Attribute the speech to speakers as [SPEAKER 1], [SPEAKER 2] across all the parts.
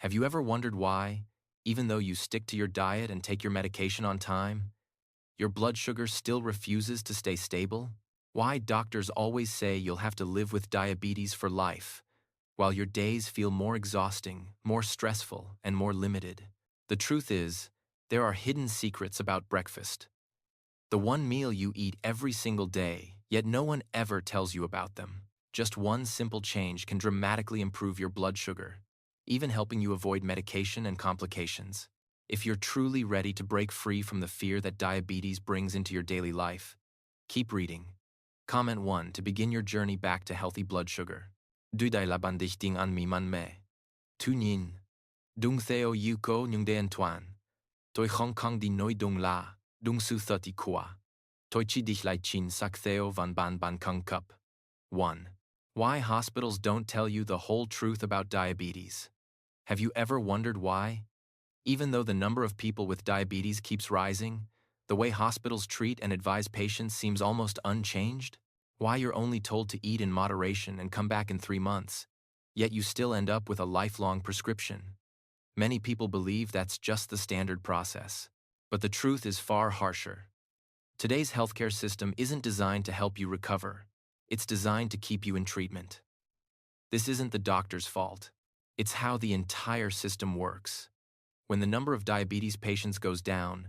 [SPEAKER 1] Have you ever wondered why, even though you stick to your diet and take your medication on time, your blood sugar still refuses to stay stable? Why doctors always say you'll have to live with diabetes for life, while your days feel more exhausting, more stressful, and more limited? The truth is, there are hidden secrets about breakfast. The one meal you eat every single day, yet no one ever tells you about them. Just one simple change can dramatically improve your blood sugar, even helping you avoid medication and complications. If you're truly ready to break free from the fear that diabetes brings into your daily life, keep reading. Comment 1 to begin your journey back to healthy blood sugar. Duday laban dich ding an mi man me. Tu nyin. Dung theo yuko nyung de antoine. Toi hong kong di noi dung la. Dung su 30 kwa. Toi chi dich lai chin sak theo van ban kung cup. 1. Why hospitals don't tell you the whole truth about diabetes. Have you ever wondered why? Even though the number of people with diabetes keeps rising, the way hospitals treat and advise patients seems almost unchanged? Why you're only told to eat in moderation and come back in 3 months, yet you still end up with a lifelong prescription? Many people believe that's just the standard process. But the truth is far harsher. Today's healthcare system isn't designed to help you recover. It's designed to keep you in treatment. This isn't the doctor's fault. It's how the entire system works. When the number of diabetes patients goes down,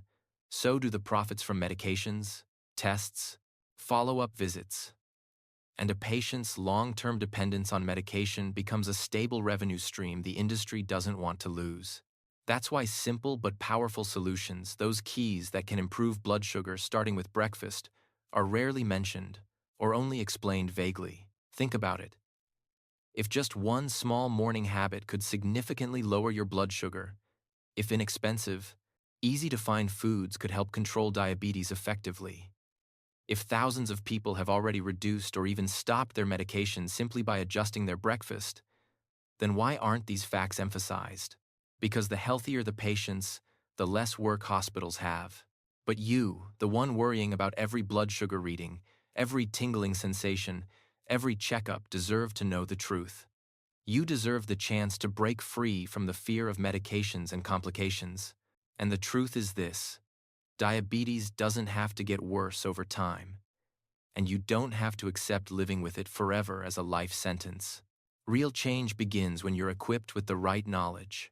[SPEAKER 1] so do the profits from medications, tests, follow-up visits. And a patient's long-term dependence on medication becomes a stable revenue stream the industry doesn't want to lose. That's why simple but powerful solutions, those keys that can improve blood sugar starting with breakfast, are rarely mentioned or only explained vaguely. Think about it. If just one small morning habit could significantly lower your blood sugar, if inexpensive, easy-to-find foods could help control diabetes effectively, if thousands of people have already reduced or even stopped their medication simply by adjusting their breakfast, then why aren't these facts emphasized? Because the healthier the patients, the less work hospitals have. But you, the one worrying about every blood sugar reading, every tingling sensation, every checkup, deserve to know the truth. You deserve the chance to break free from the fear of medications and complications. And the truth is this: diabetes doesn't have to get worse over time. And you don't have to accept living with it forever as a life sentence. Real change begins when you're equipped with the right knowledge.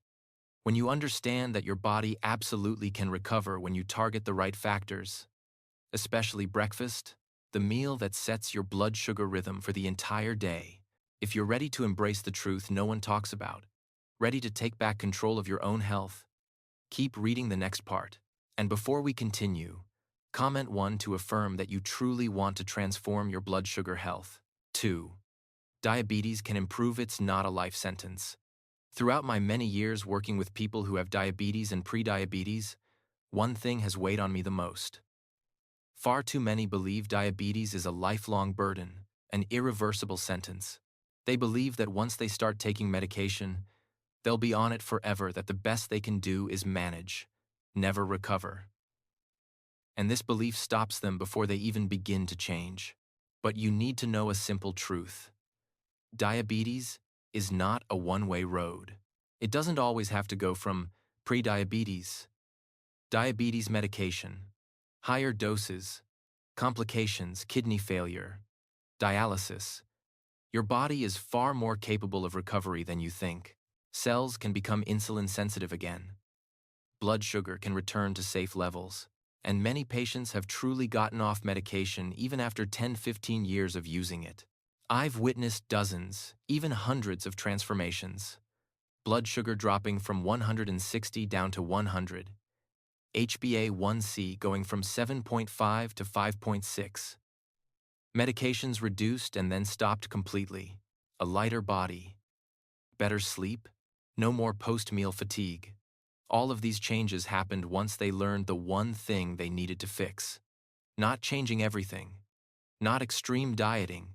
[SPEAKER 1] When you understand that your body absolutely can recover when you target the right factors, especially breakfast, the meal that sets your blood sugar rhythm for the entire day. If you're ready to embrace the truth no one talks about, ready to take back control of your own health, keep reading the next part. And before we continue, comment 1 to affirm that you truly want to transform your blood sugar health. 2. Diabetes can improve. It's not a life sentence. Throughout my many years working with people who have diabetes and prediabetes, one thing has weighed on me the most. Far too many believe diabetes is a lifelong burden, an irreversible sentence. They believe that once they start taking medication, they'll be on it forever, that the best they can do is manage, never recover. And this belief stops them before they even begin to change. But you need to know a simple truth. Diabetes is not a one-way road. It doesn't always have to go from prediabetes, diabetes medication, higher doses, complications, kidney failure, dialysis. Your body is far more capable of recovery than you think. Cells can become insulin sensitive again. Blood sugar can return to safe levels. And many patients have truly gotten off medication even after 10-15 years of using it. I've witnessed dozens, even hundreds of transformations. Blood sugar dropping from 160 down to 100. HbA1c going from 7.5 to 5.6. Medications reduced and then stopped completely. A lighter body. Better sleep. No more post-meal fatigue. All of these changes happened once they learned the one thing they needed to fix. Not changing everything. Not extreme dieting.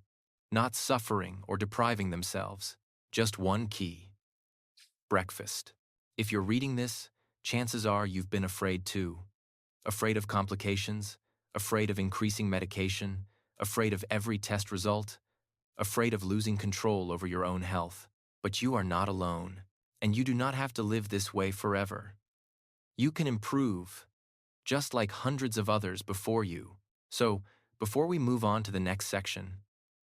[SPEAKER 1] Not suffering or depriving themselves. Just one key. Breakfast. If you're reading this, chances are you've been afraid too. Afraid of complications, afraid of increasing medication, afraid of every test result, afraid of losing control over your own health. But you are not alone. And you do not have to live this way forever. You can improve, just like hundreds of others before you. So, before we move on to the next section,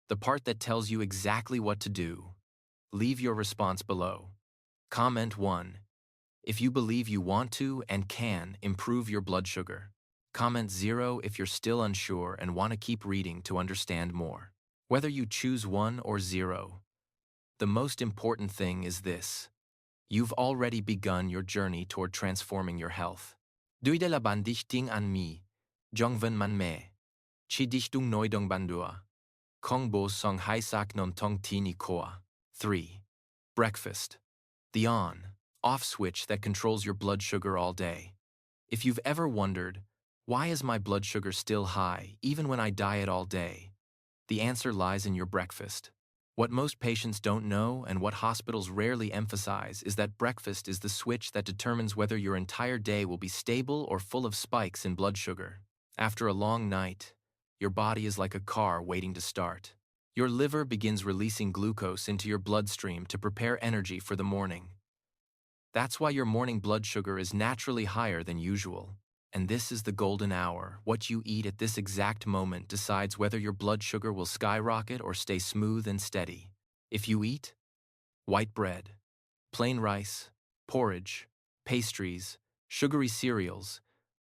[SPEAKER 1] the part that tells you exactly what to do, leave your response below. Comment 1 if you believe you want to and can improve your blood sugar. Comment 0 if you're still unsure and want to keep reading to understand more. Whether you choose 1 or 0, the most important thing is this. You've already begun your journey toward transforming your health. Duida laban ting an mi, jongven man me, chi dichtung noidong bandua, kong bo song haisak non tong tini koa. 3. Breakfast. The on-off switch that controls your blood sugar all day. If you've ever wondered, why is my blood sugar still high even when I diet all day? The answer lies in your breakfast. What most patients don't know and what hospitals rarely emphasize is that breakfast is the switch that determines whether your entire day will be stable or full of spikes in blood sugar. After a long night, your body is like a car waiting to start. Your liver begins releasing glucose into your bloodstream to prepare energy for the morning. That's why your morning blood sugar is naturally higher than usual. And this is the golden hour. What you eat at this exact moment decides whether your blood sugar will skyrocket or stay smooth and steady. If you eat white bread, plain rice, porridge, pastries, sugary cereals,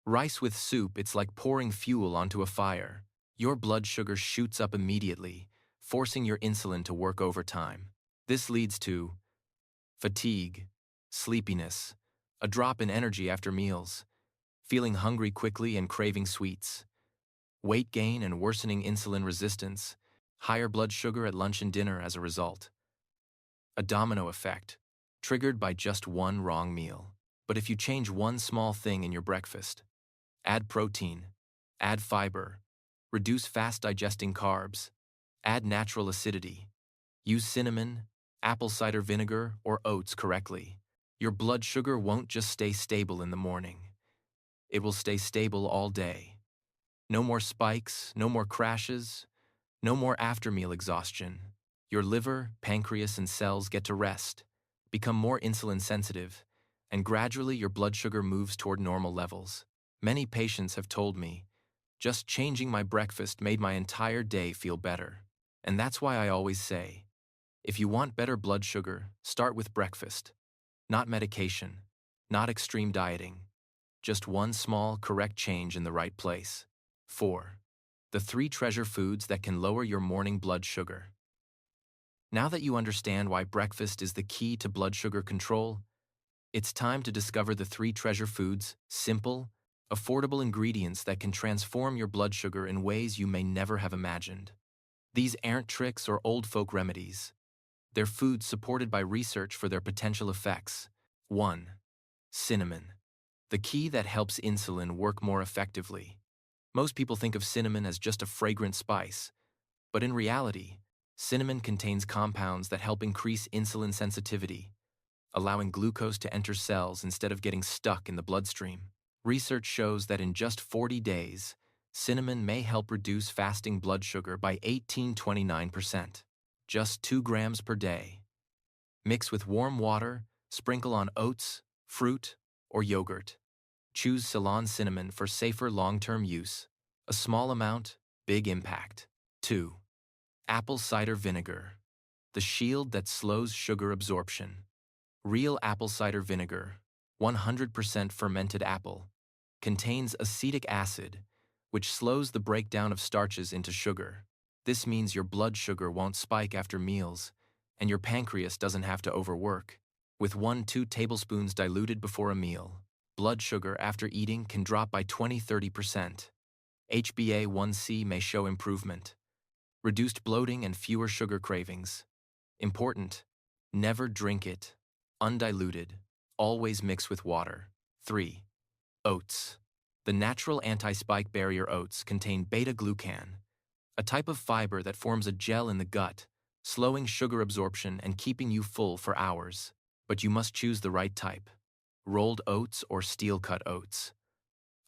[SPEAKER 1] rice with soup, it's like pouring fuel onto a fire. Your blood sugar shoots up immediately, forcing your insulin to work overtime. This leads to fatigue, sleepiness, a drop in energy after meals, feeling hungry quickly and craving sweets, weight gain and worsening insulin resistance, higher blood sugar at lunch and dinner as a result. A domino effect, triggered by just one wrong meal. But if you change one small thing in your breakfast, add protein, add fiber, reduce fast-digesting carbs, add natural acidity, use cinnamon, apple cider vinegar, or oats correctly, your blood sugar won't just stay stable in the morning. It will stay stable all day. No more spikes, no more crashes, no more after-meal exhaustion. Your liver, pancreas, and cells get to rest, become more insulin sensitive, and gradually your blood sugar moves toward normal levels. Many patients have told me, just changing my breakfast made my entire day feel better. And that's why I always say, if you want better blood sugar, start with breakfast. Not medication, not extreme dieting. Just one small, correct change in the right place. 4. The 3 treasure foods that can lower your morning blood sugar. Now that you understand why breakfast is the key to blood sugar control, it's time to discover the 3 treasure foods, simple, affordable ingredients that can transform your blood sugar in ways you may never have imagined. These aren't tricks or old folk remedies. They're foods supported by research for their potential effects. 1. Cinnamon. The key that helps insulin work more effectively. Most people think of cinnamon as just a fragrant spice, but in reality, cinnamon contains compounds that help increase insulin sensitivity, allowing glucose to enter cells instead of getting stuck in the bloodstream. Research shows that in just 40 days, cinnamon may help reduce fasting blood sugar by 18–29%. Just 2 grams per day. Mix with warm water, sprinkle on oats, fruit, or yogurt. Choose Ceylon cinnamon for safer long-term use. A small amount, big impact. 2. Apple cider vinegar. The shield that slows sugar absorption. Real apple cider vinegar, 100% fermented apple, contains acetic acid, which slows the breakdown of starches into sugar. This means your blood sugar won't spike after meals, and your pancreas doesn't have to overwork. With 1–2 tablespoons diluted before a meal, blood sugar after eating can drop by 20–30%. HbA1c may show improvement. Reduced bloating and fewer sugar cravings. Important, never drink it. Undiluted, always mix with water. 3. Oats. The natural anti-spike barrier oats contain beta-glucan, a type of fiber that forms a gel in the gut, slowing sugar absorption and keeping you full for hours. But you must choose the right type: rolled oats or steel-cut oats.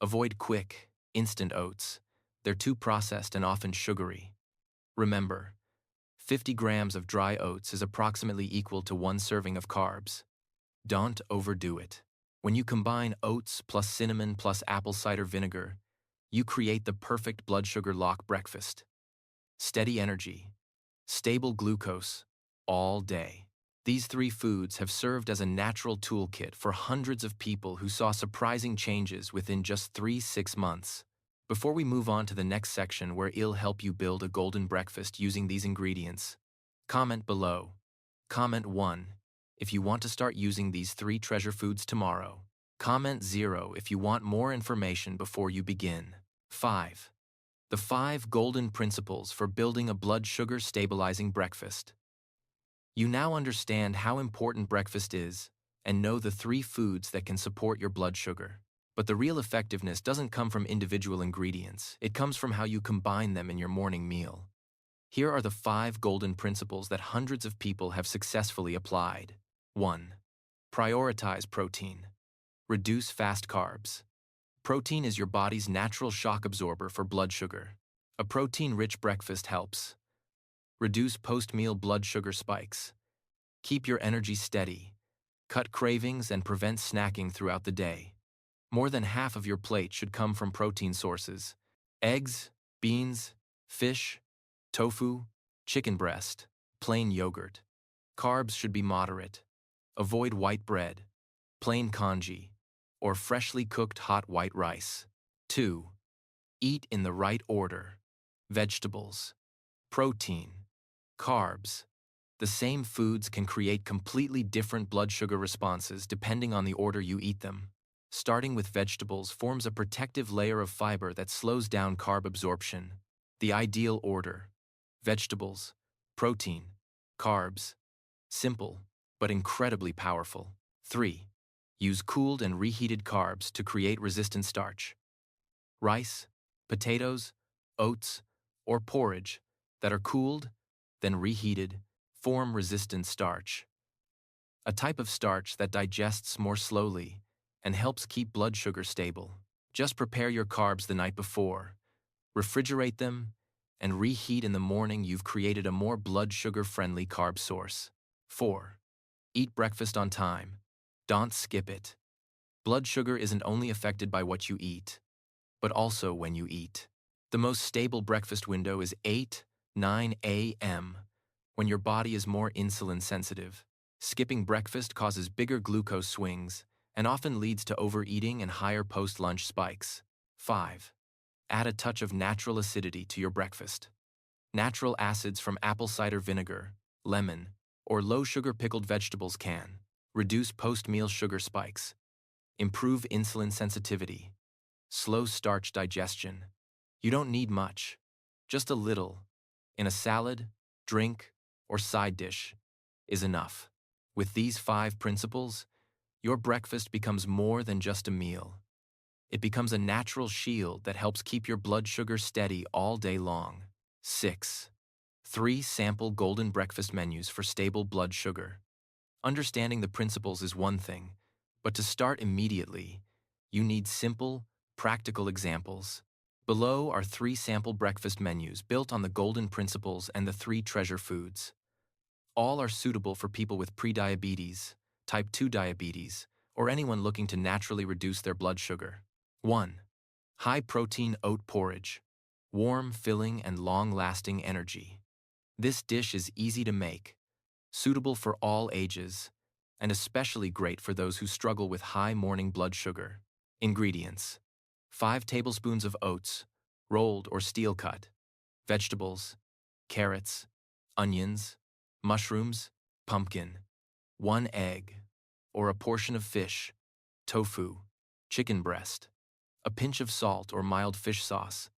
[SPEAKER 1] Avoid quick, instant oats. They're too processed and often sugary. Remember, 50 grams of dry oats is approximately equal to 1 serving of carbs. Don't overdo it. When you combine oats plus cinnamon plus apple cider vinegar, you create the perfect blood sugar lock breakfast. Steady energy, stable glucose, all day. These three foods have served as a natural toolkit for hundreds of people who saw surprising changes within just 6 months. Before we move on to the next section where I'll help you build a golden breakfast using these ingredients, comment below. Comment 1 if you want to start using these 3 treasure foods tomorrow. Comment 0 if you want more information before you begin. 5. The 5 golden principles for building a blood sugar stabilizing breakfast. You now understand how important breakfast is and know the 3 foods that can support your blood sugar. But the real effectiveness doesn't come from individual ingredients. It comes from how you combine them in your morning meal. Here are the 5 golden principles that hundreds of people have successfully applied. 1. Prioritize protein. Reduce fast carbs. Protein is your body's natural shock absorber for blood sugar. A protein-rich breakfast helps reduce post-meal blood sugar spikes, keep your energy steady, cut cravings, and prevent snacking throughout the day. More than half of your plate should come from protein sources: eggs, beans, fish, tofu, chicken breast, plain yogurt. Carbs should be moderate. Avoid white bread, plain congee, or freshly cooked hot white rice. 2. Eat in the right order. Vegetables, protein, carbs. The same foods can create completely different blood sugar responses depending on the order you eat them. Starting with vegetables forms a protective layer of fiber that slows down carb absorption. The ideal order: vegetables, protein, carbs. Simple, but incredibly powerful. 3. Use cooled and reheated carbs to create resistant starch. Rice, potatoes, oats, or porridge that are cooled, then reheated, form resistant starch, a type of starch that digests more slowly and helps keep blood sugar stable. Just prepare your carbs the night before, refrigerate them, and reheat in the morning. You've created a more blood sugar-friendly carb source. 4. Eat breakfast on time. Don't skip it. Blood sugar isn't only affected by what you eat, but also when you eat. The most stable breakfast window is 8-9 a.m., when your body is more insulin sensitive. Skipping breakfast causes bigger glucose swings and often leads to overeating and higher post-lunch spikes. 5. Add a touch of natural acidity to your breakfast. Natural acids from apple cider vinegar, lemon, or low-sugar pickled vegetables can reduce post-meal sugar spikes, improve insulin sensitivity, slow starch digestion. You don't need much, just a little, in a salad, drink, or side dish, is enough. With these 5 principles, your breakfast becomes more than just a meal. It becomes a natural shield that helps keep your blood sugar steady all day long. 6. 3 sample golden breakfast menus for stable blood sugar. Understanding the principles is one thing, but to start immediately, you need simple, practical examples. Below are 3 sample breakfast menus built on the golden principles and the 3 treasure foods. All are suitable for people with prediabetes, type 2 diabetes, or anyone looking to naturally reduce their blood sugar. 1. High-protein oat porridge. Warm, filling, and long-lasting energy. This dish is easy to make, suitable for all ages, and especially great for those who struggle with high morning blood sugar. Ingredients: 5 tablespoons of oats, rolled or steel cut. Vegetables: carrots, onions, mushrooms, pumpkin. 1 egg, or a portion of fish, tofu, chicken breast. A pinch of salt or mild fish sauce.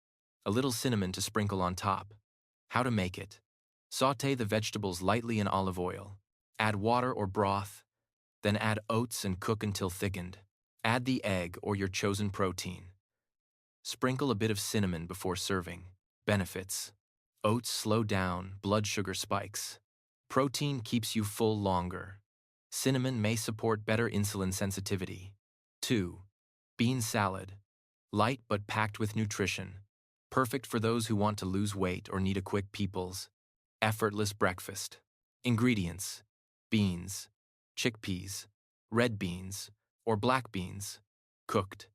[SPEAKER 1] A little cinnamon to sprinkle on top. How to make it: sauté the vegetables lightly in olive oil. Add water or broth, then add oats and cook until thickened. Add the egg or your chosen protein. Sprinkle a bit of cinnamon before serving. Benefits: oats slow down blood sugar spikes. Protein keeps you full longer. Cinnamon may support better insulin sensitivity. 2. Bean salad. Light but packed with nutrition. Perfect for those who want to lose weight or need a quick people's effortless breakfast. Ingredients: beans, chickpeas, red beans, or black beans, cooked,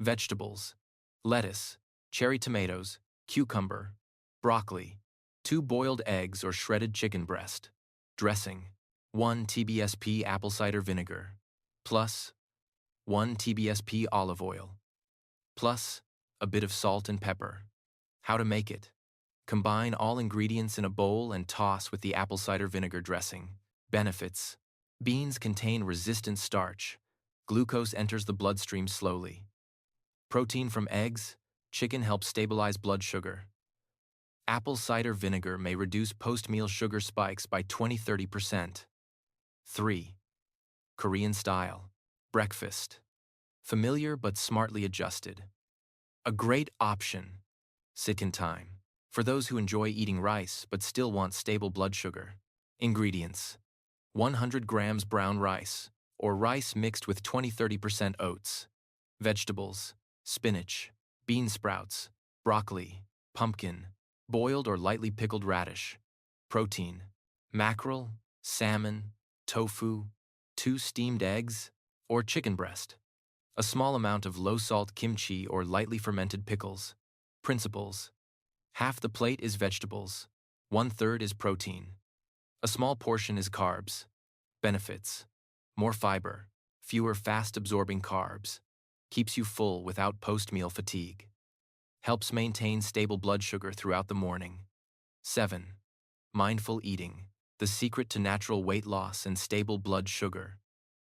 [SPEAKER 1] vegetables, lettuce, cherry tomatoes, cucumber, broccoli, 2 boiled eggs or shredded chicken breast, dressing, 1 TBSP apple cider vinegar, plus 1 TBSP olive oil, plus a bit of salt and pepper. How to make it? Combine all ingredients in a bowl and toss with the apple cider vinegar dressing. Benefits: beans contain resistant starch. Glucose enters the bloodstream slowly. Protein from eggs, chicken helps stabilize blood sugar. Apple cider vinegar may reduce post-meal sugar spikes by 20–30%. 3. Korean style. Breakfast. Familiar but smartly adjusted. A great option. Sitchin time. For those who enjoy eating rice but still want stable blood sugar. Ingredients: 100 grams brown rice, or rice mixed with 20–30% oats. Vegetables: spinach, bean sprouts, broccoli, pumpkin, boiled or lightly pickled radish. Protein: mackerel, salmon, tofu, 2 steamed eggs, or chicken breast. A small amount of low-salt kimchi or lightly fermented pickles. Principles: half the plate is vegetables, 1/3 is protein. A small portion is carbs. Benefits: more fiber, fewer fast-absorbing carbs, keeps you full without post-meal fatigue, helps maintain stable blood sugar throughout the morning. 7. Mindful eating, the secret to natural weight loss and stable blood sugar.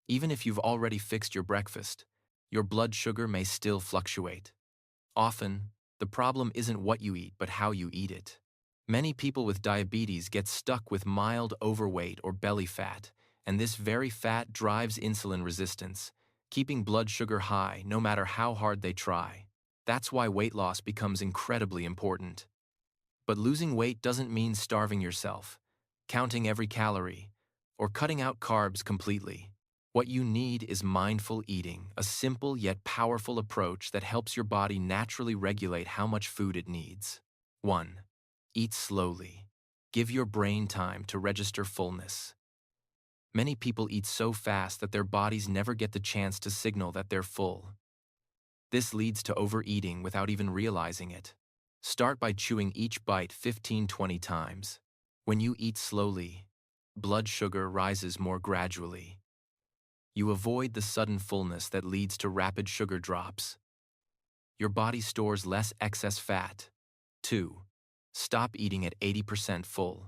[SPEAKER 1] Even if you've already fixed your breakfast, your blood sugar may still fluctuate. Often, the problem isn't what you eat but how you eat it. Many people with diabetes get stuck with mild overweight or belly fat, and this very fat drives insulin resistance, keeping blood sugar high no matter how hard they try. That's why weight loss becomes incredibly important. But losing weight doesn't mean starving yourself, counting every calorie, or cutting out carbs completely. What you need is mindful eating, a simple yet powerful approach that helps your body naturally regulate how much food it needs. 1. Eat slowly. Give your brain time to register fullness. Many people eat so fast that their bodies never get the chance to signal that they're full. This leads to overeating without even realizing it. Start by chewing each bite 15–20 times. When you eat slowly, blood sugar rises more gradually. You avoid the sudden fullness that leads to rapid sugar drops. Your body stores less excess fat. 2. Stop eating at 80% full.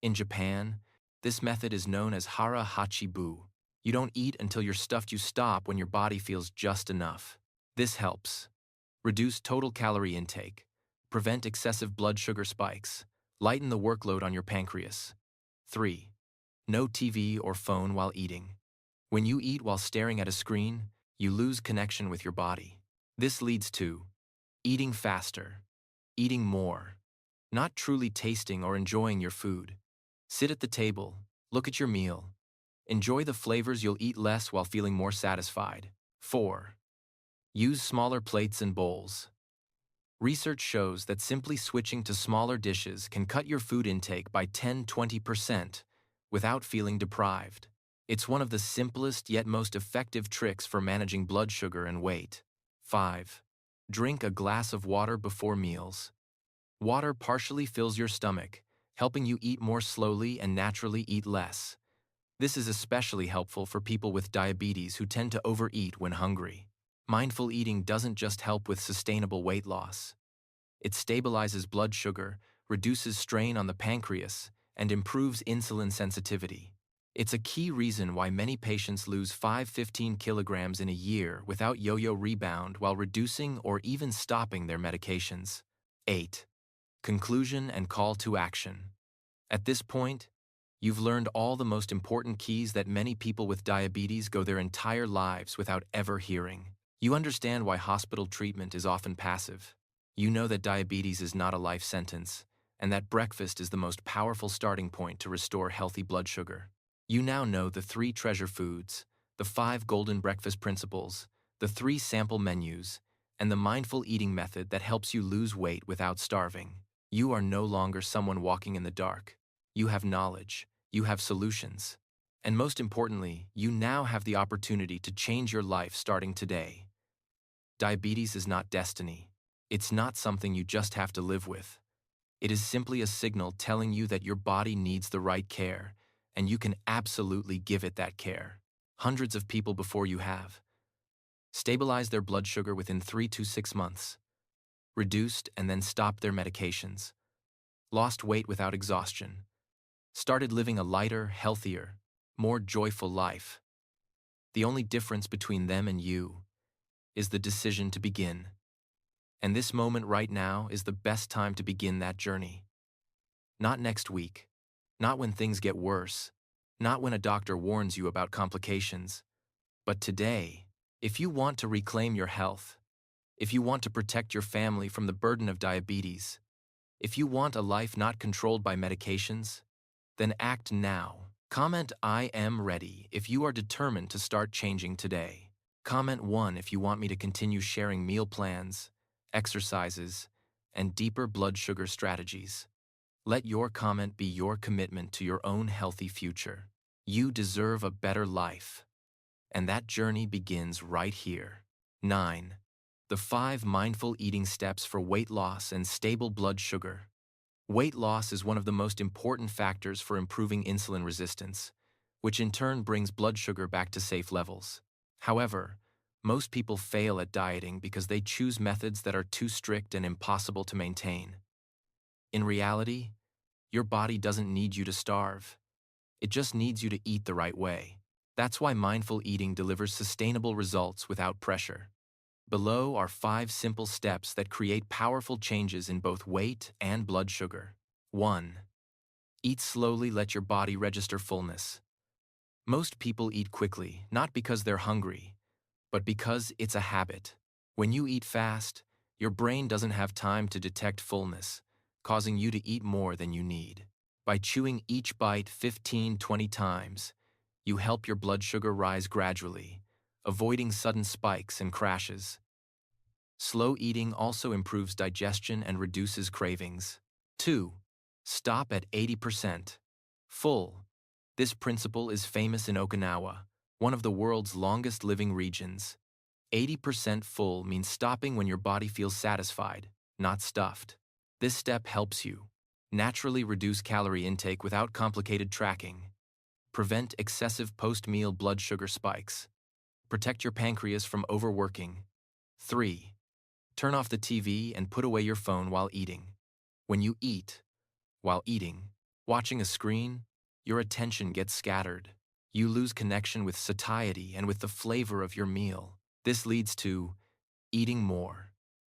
[SPEAKER 1] In Japan, this method is known as hara hachibu. You don't eat until you're stuffed. You stop when your body feels just enough. This helps reduce total calorie intake, prevent excessive blood sugar spikes, lighten the workload on your pancreas. 3. No TV or phone while eating. When you eat while staring at a screen, you lose connection with your body. This leads to eating faster, eating more, not truly tasting or enjoying your food. Sit at the table, look at your meal, enjoy the flavors. You'll eat less while feeling more satisfied. 4. Use smaller plates and bowls. Research shows that simply switching to smaller dishes can cut your food intake by 10–20% without feeling deprived. It's one of the simplest yet most effective tricks for managing blood sugar and weight. 5. Drink a glass of water before meals. Water partially fills your stomach, helping you eat more slowly and naturally eat less. This is especially helpful for people with diabetes who tend to overeat when hungry. Mindful eating doesn't just help with sustainable weight loss. It stabilizes blood sugar, reduces strain on the pancreas, and improves insulin sensitivity. It's a key reason why many patients lose 5–15 kilograms in a year without yo-yo rebound while reducing or even stopping their medications. 8. Conclusion and call to action. At this point, you've learned all the most important keys that many people with diabetes go their entire lives without ever hearing. You understand why hospital treatment is often passive. You know that diabetes is not a life sentence, and that breakfast is the most powerful starting point to restore healthy blood sugar. You now know the 3 treasure foods, the 5 golden breakfast principles, the 3 sample menus, and the mindful eating method that helps you lose weight without starving. You are no longer someone walking in the dark. You have knowledge, you have solutions, And most importantly, you now have the opportunity to change your life starting today. Diabetes is not destiny. It's not something you just have to live with. It is simply a signal telling you that your body needs the right care, and you can absolutely give it that care. Hundreds of people before you have stabilized their blood sugar within 3 to 6 months, reduced and then stopped their medications, lost weight without exhaustion, started living a lighter, healthier, more joyful life. The only difference between them and you is the decision to begin. And this moment right now is the best time to begin that journey. Not next week, not when things get worse, not when a doctor warns you about complications, but today. If you want to reclaim your health, if you want to protect your family from the burden of diabetes, if you want a life not controlled by medications, then act now. Comment "I am ready" if you are determined to start changing today. Comment 1 if you want me to continue sharing meal plans, exercises, and deeper blood sugar strategies. Let your comment be your commitment to your own healthy future. You deserve a better life. And that journey begins right here. 9. The 5 mindful eating steps for weight loss and stable blood sugar. Weight loss is one of the most important factors for improving insulin resistance, which in turn brings blood sugar back to safe levels. However, most people fail at dieting because they choose methods that are too strict and impossible to maintain. In reality, your body doesn't need you to starve. It just needs you to eat the right way. That's why mindful eating delivers sustainable results without pressure. Below are 5 simple steps that create powerful changes in both weight and blood sugar. 1. Eat slowly, let your body register fullness. Most people eat quickly, not because they're hungry, but because it's a habit. When you eat fast, your brain doesn't have time to detect fullness, causing you to eat more than you need. By chewing each bite 15-20 times, you help your blood sugar rise gradually, avoiding sudden spikes and crashes. Slow eating also improves digestion and reduces cravings. 2. Stop at 80% full. This principle is famous in Okinawa, one of the world's longest living regions. 80% full means stopping when your body feels satisfied, not stuffed. This step helps you naturally reduce calorie intake without complicated tracking, prevent excessive post-meal blood sugar spikes, protect your pancreas from overworking. 3. Turn off the TV and put away your phone while eating. When you eat, while eating, watching a screen, your attention gets scattered. You lose connection with satiety and with the flavor of your meal. This leads to eating more,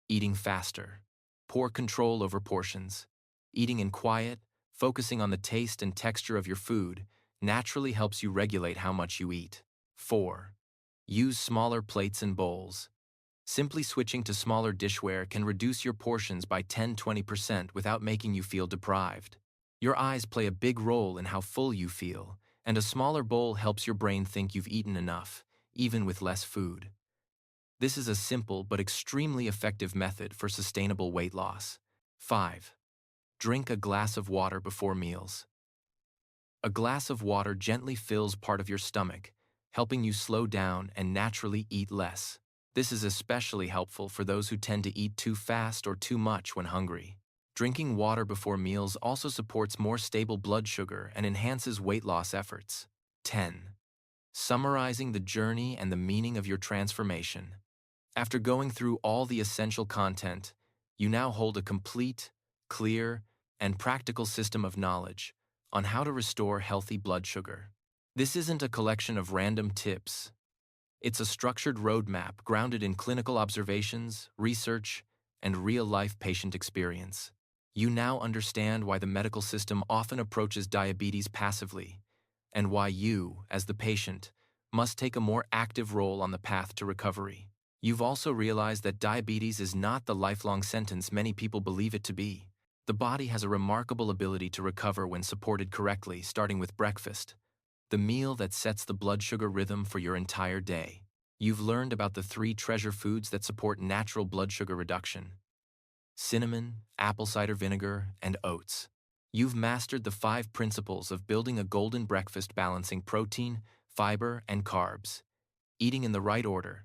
[SPEAKER 1] eating faster, poor control over portions. Eating in quiet, focusing on the taste and texture of your food, naturally helps you regulate how much you eat. 4. Use smaller plates and bowls. Simply switching to smaller dishware can reduce your portions by 10-20% without making you feel deprived. Your eyes play a big role in how full you feel, and a smaller bowl helps your brain think you've eaten enough, even with less food. This is a simple but extremely effective method for sustainable weight loss. 5. Drink a glass of water before meals. A glass of water gently fills part of your stomach, helping you slow down and naturally eat less. This is especially helpful for those who tend to eat too fast or too much when hungry. Drinking water before meals also supports more stable blood sugar and enhances weight loss efforts. 10. Summarizing the journey and the meaning of your transformation. After going through all the essential content, you now hold a complete, clear, and practical system of knowledge on how to restore healthy blood sugar. This isn't a collection of random tips. It's a structured roadmap grounded in clinical observations, research, and real-life patient experience. You now understand why the medical system often approaches diabetes passively, and why you, as the patient, must take a more active role on the path to recovery. You've also realized that diabetes is not the lifelong sentence many people believe it to be. The body has a remarkable ability to recover when supported correctly, starting with breakfast, the meal that sets the blood sugar rhythm for your entire day. You've learned about the 3 treasure foods that support natural blood sugar reduction: cinnamon, apple cider vinegar, and oats. You've mastered the 5 principles of building a golden breakfast balancing protein, fiber, and carbs, eating in the right order,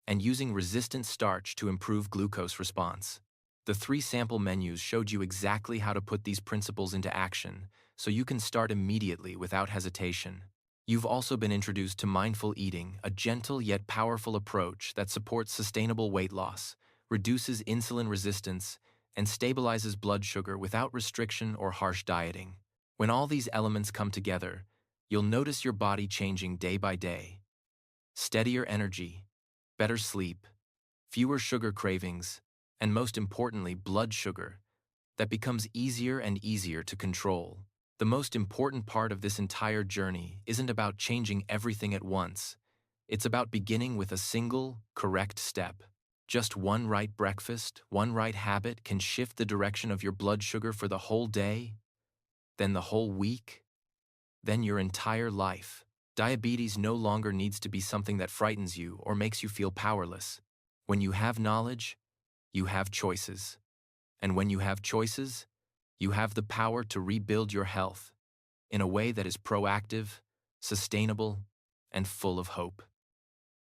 [SPEAKER 1] and using resistant starch to improve glucose response. The 3 sample menus showed you exactly how to put these principles into action, so you can start immediately without hesitation. You've also been introduced to mindful eating, a gentle yet powerful approach that supports sustainable weight loss, reduces insulin resistance, and stabilizes blood sugar without restriction or harsh dieting. When all these elements come together, you'll notice your body changing day by day. Steadier energy, better sleep, fewer sugar cravings, and most importantly, blood sugar that becomes easier and easier to control. The most important part of this entire journey isn't about changing everything at once. It's about beginning with a single, correct step. Just one right breakfast, one right habit can shift the direction of your blood sugar for the whole day, then the whole week, then your entire life. Diabetes no longer needs to be something that frightens you or makes you feel powerless. When you have knowledge, you have choices. And when you have choices, you have the power to rebuild your health in a way that is proactive, sustainable, and full of hope.